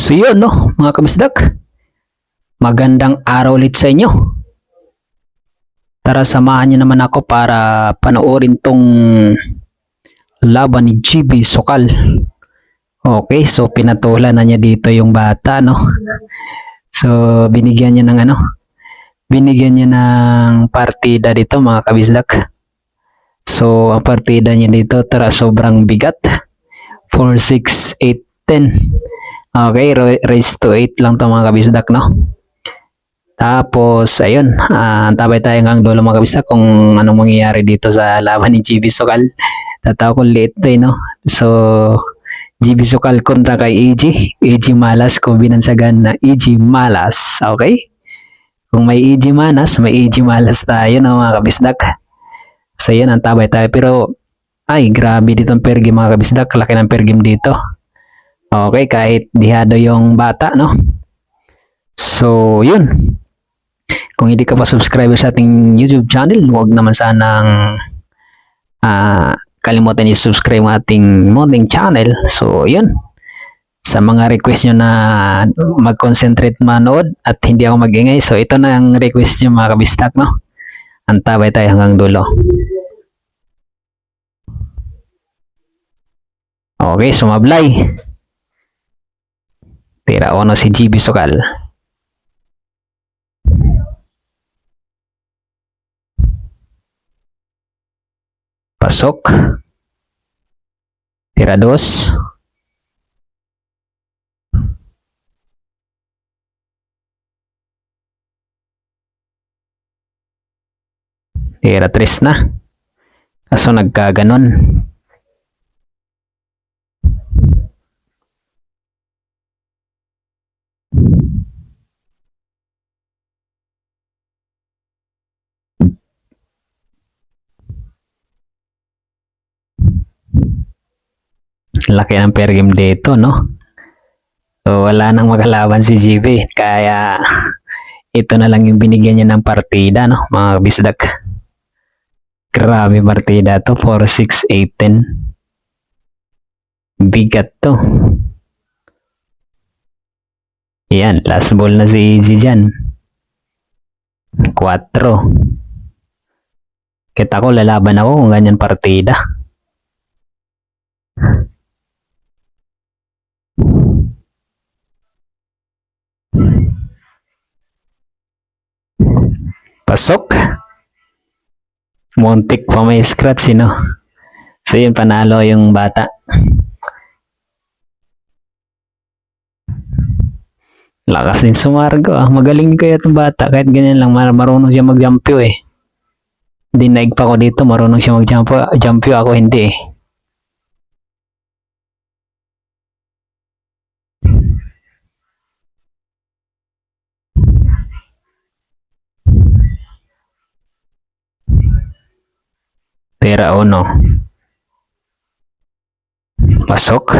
So yun no, mga kabisdak, magandang araw ulit sa inyo. Tara samahan niyo naman ako para panoorin tong laban ni GB Sokal. Okay, so pinatulan na niya dito yung bata no. So binigyan niya ng binigyan niya ng partida dito mga kabisdak. So ang partida niya dito tara sobrang bigat. 4, 6, 8, 10. Okay, raise to 8 lang to mga kabisdak no. Tapos ayun, antabay tayo hanggang dulo mga kabisdak kung anong mangyayari dito sa laban ni GB Sokal. Tatawa ko late to no. So GB Sokal kontra kay AG Malas, kubinansagan na AG Malas. Okay? Kung may AG Manas, may AG Malas tayo no mga kabisdak. So yan, antabay tayo. Pero ay grabe dito ang per game mga kabisdak. Laki ng per game dito. Okay, kahit dihado yung bata no. So yun. Kung hindi ka pa subscriber sa ating YouTube channel, huwag naman sanang kalimutan i-subscribe ang ating modding channel. So, yun. Sa mga request nyo na mag-concentrate manood at hindi ako mag-ingay. So, ito na ang request nyo mga kabistak, no? Antabay tayo hanggang dulo. Okay, sumablay. Tira o si GB Sokal. Pasok. Tira 2. Tira 3 na. Kaso nagkaganon. Laki ng per game dito, no? So, wala nang makalaban si GB. Kaya, ito na lang yung binigyan niya ng partida, no? Mga kabisdak. Grabe partida to. 4, 6, 8, 10. Bigat to. Yan, last ball na si AG dyan. 4. Kita ko, lalaban ako kung ganyan partida. Pasok. Muntik pa may scratch, no? So yun, panalo yung bata. Lakas din sumargo. Magaling kaya itong bata. Kahit ganyan lang, marunong siya mag-jumpyo eh. Dinaig pa ko dito, marunong siya mag-jumpyo. Ako hindi eh. Tira 1. Pasok.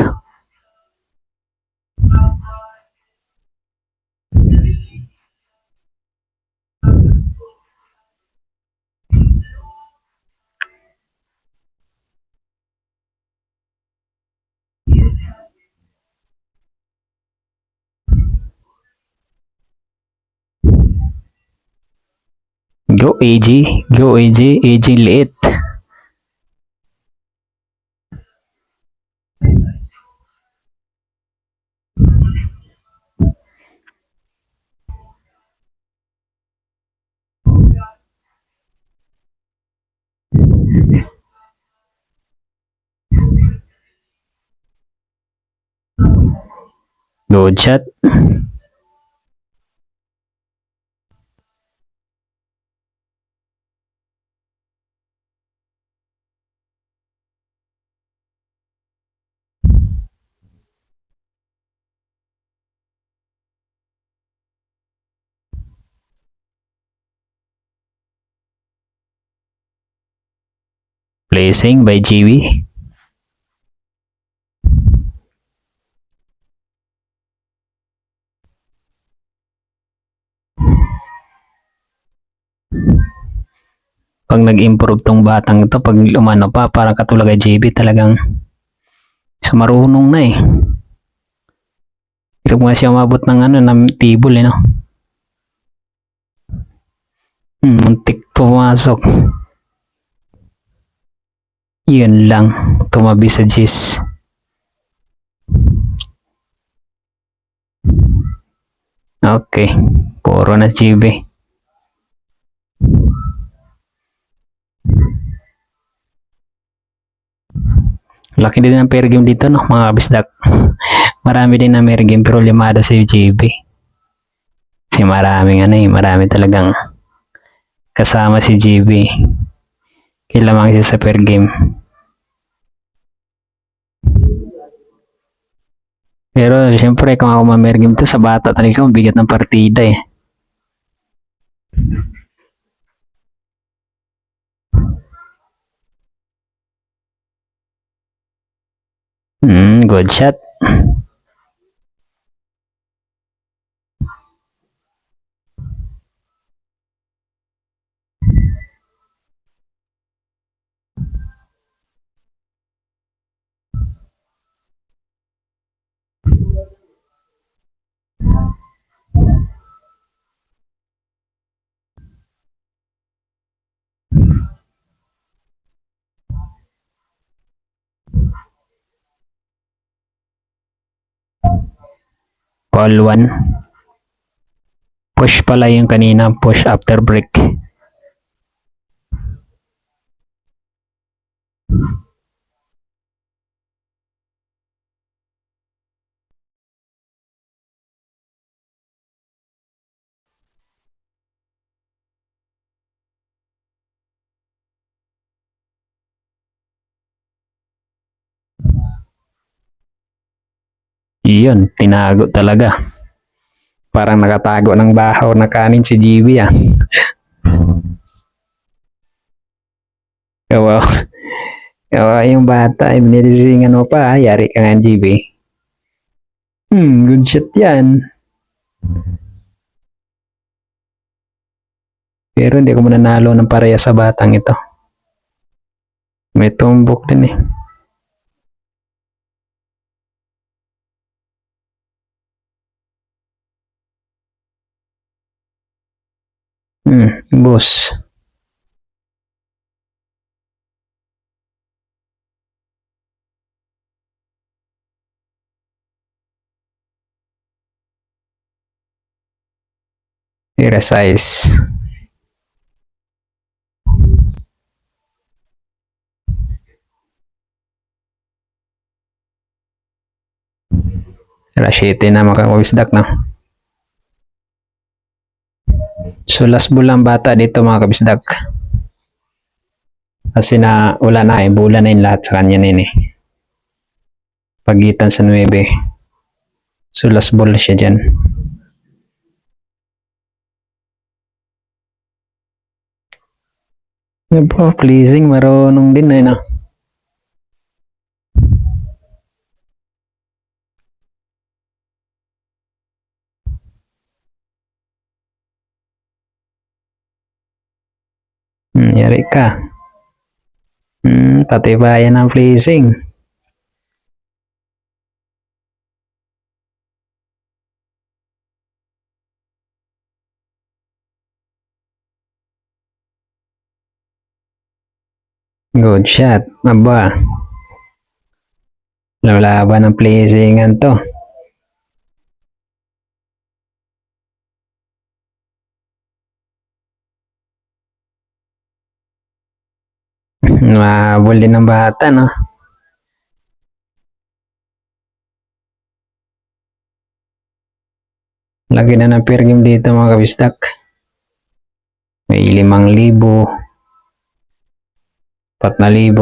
Go AG. Go AG. AG liit. Good shot. Placing by GB. Pag nag-improve tong batang ito, pag umano pa, parang katulad kay GB talagang so marunong na eh. Hirap nga siya umabot ng ng tibol no. Muntik pumasok. Yun lang, tumabi sa Gis. Okay, puro na GB. Laki din ang pair game dito no, mga kabisdak. Marami din na pair game pero limado sa GB. Kasi marami talagang kasama si GB. Kailangan siya sa pair game. Pero siyempre kung ako ma-pair game to sa bata talaga, ang bigat ng partida eh. Good shot. Call 1. Push pala yung kanina, push after break. Iyon, tinago talaga. Parang nakatago ng bahaw na kanin si GB ah. Kawawa. Kawawa yung bata, binilisingan mo pa, yari ka nga GB. Good shot yan. Pero hindi ko mananalo ng pareha sa batang ito. May tumbok din eh. Boss. Resize. Rashete na mga kabisdak na. So last ball lang bata dito mga kabisdak. Kasi na wala na eh, bulan na yung lahat sa kanya na eh. Pagitan sa 9. So last ball siya dyan. Yan po, pleasing, marunong din eh no. Yari ka. Patibayan ng pleasing. Good shot. Aba. Lalaban ng pleasingan to. Mahabol din ng bata no. Lagi na ng pair game dito mga kabistak. May 5,000. 4,000.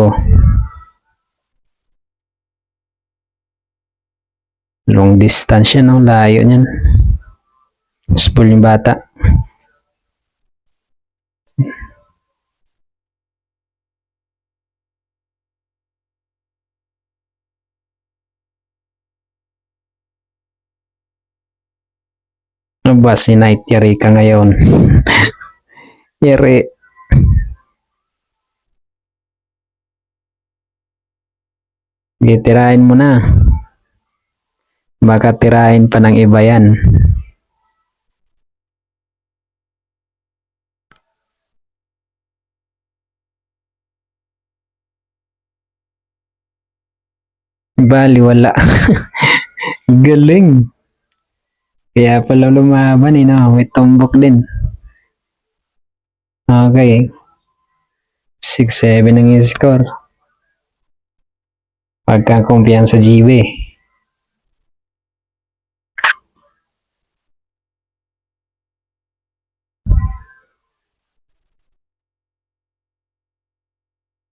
Long distance yan, no? Layo niyan. Spool yung bata. Ano ba si Night Yari ka ngayon? Yari. Gitirahin mo na. Baka tirahin pa ng iba yan. Bali, wala. Galing. Kaya pala lumaban no? May tumbok din. Okay. 6-7 ang score. Pagkakumpiyansa GB.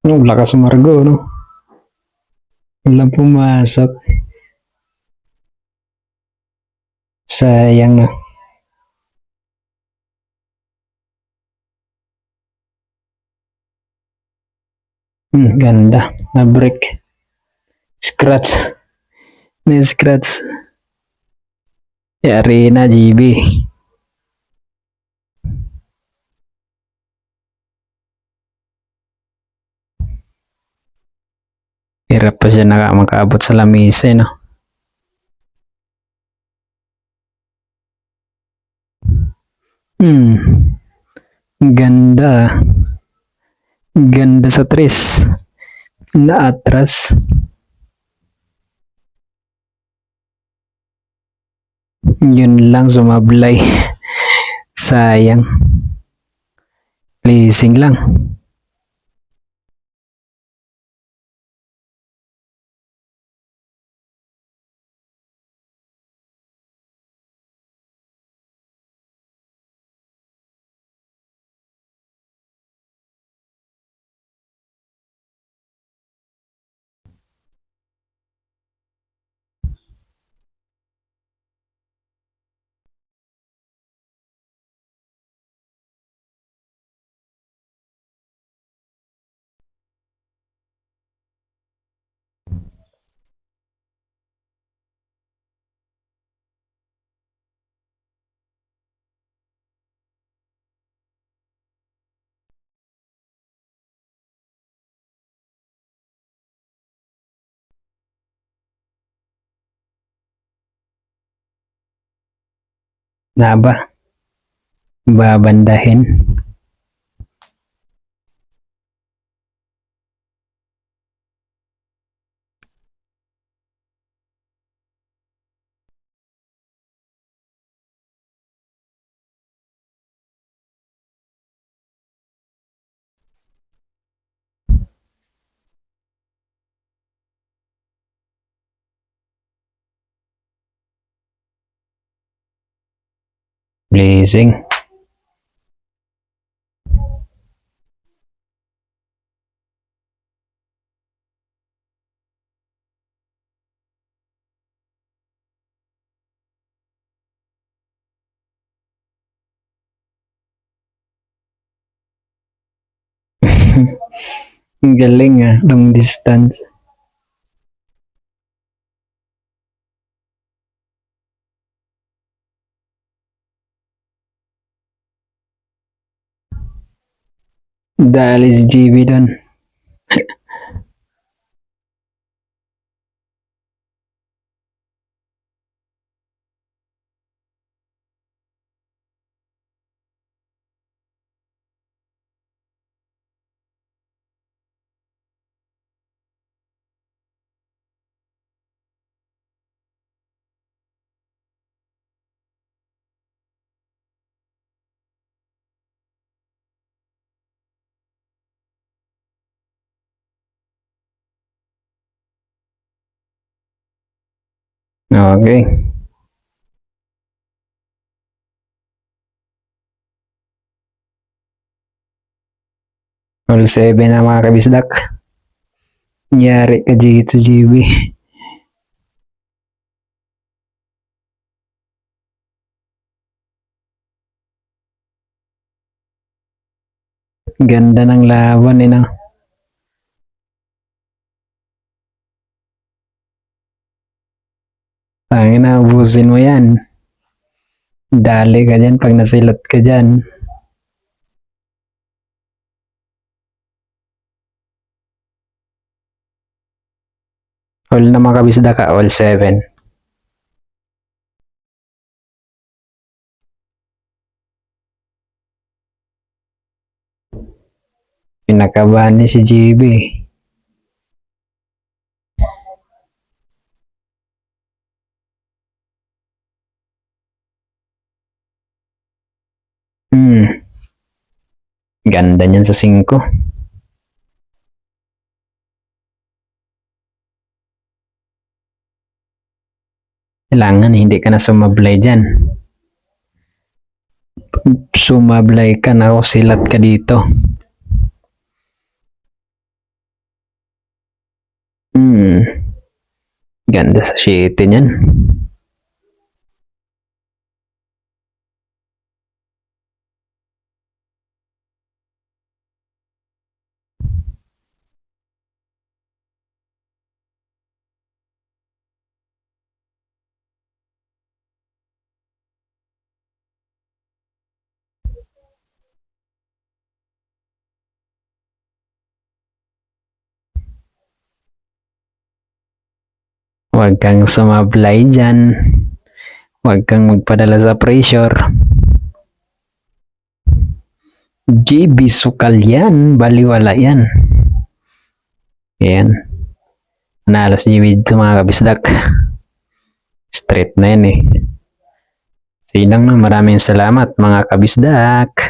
Lakas Margo, no? Walang pumasok. Sayang na. Ganda. Na-break. Scratch. Na-scratch. Yari na, GB. Hirap pa siya makaabot sa lamisa, no? Ganda. Ganda sa tres. Naatras. Yun lang sumablay. Sayang. Leasing lang. Naba. Babandahin. Blazing. Galing long distance. Dalis GB doon. Okay. All 7 na mga kabisdak. Nyari ka dito, GB. Ganda ng laban, no? Tangin na, ubusin mo yan. Dali ka dyan pag nasilot ka dyan. All na mga kabisdak ka, all 7. Kinakabahan ni si JB. Ganda niyan sa 5. Kailangan hindi ka na sumablay dyan. Sumablay ka na o silat ka dito. Ganda sa 7 niyan. Huwag kang sumablay dyan. Huwag kang magpadala sa pressure. JB Sukal yan. Baliwala yan. Ayan. Nanalo si JB dito mga kabisdak. Straight na yan eh. So yun lang, maraming salamat mga kabisdak.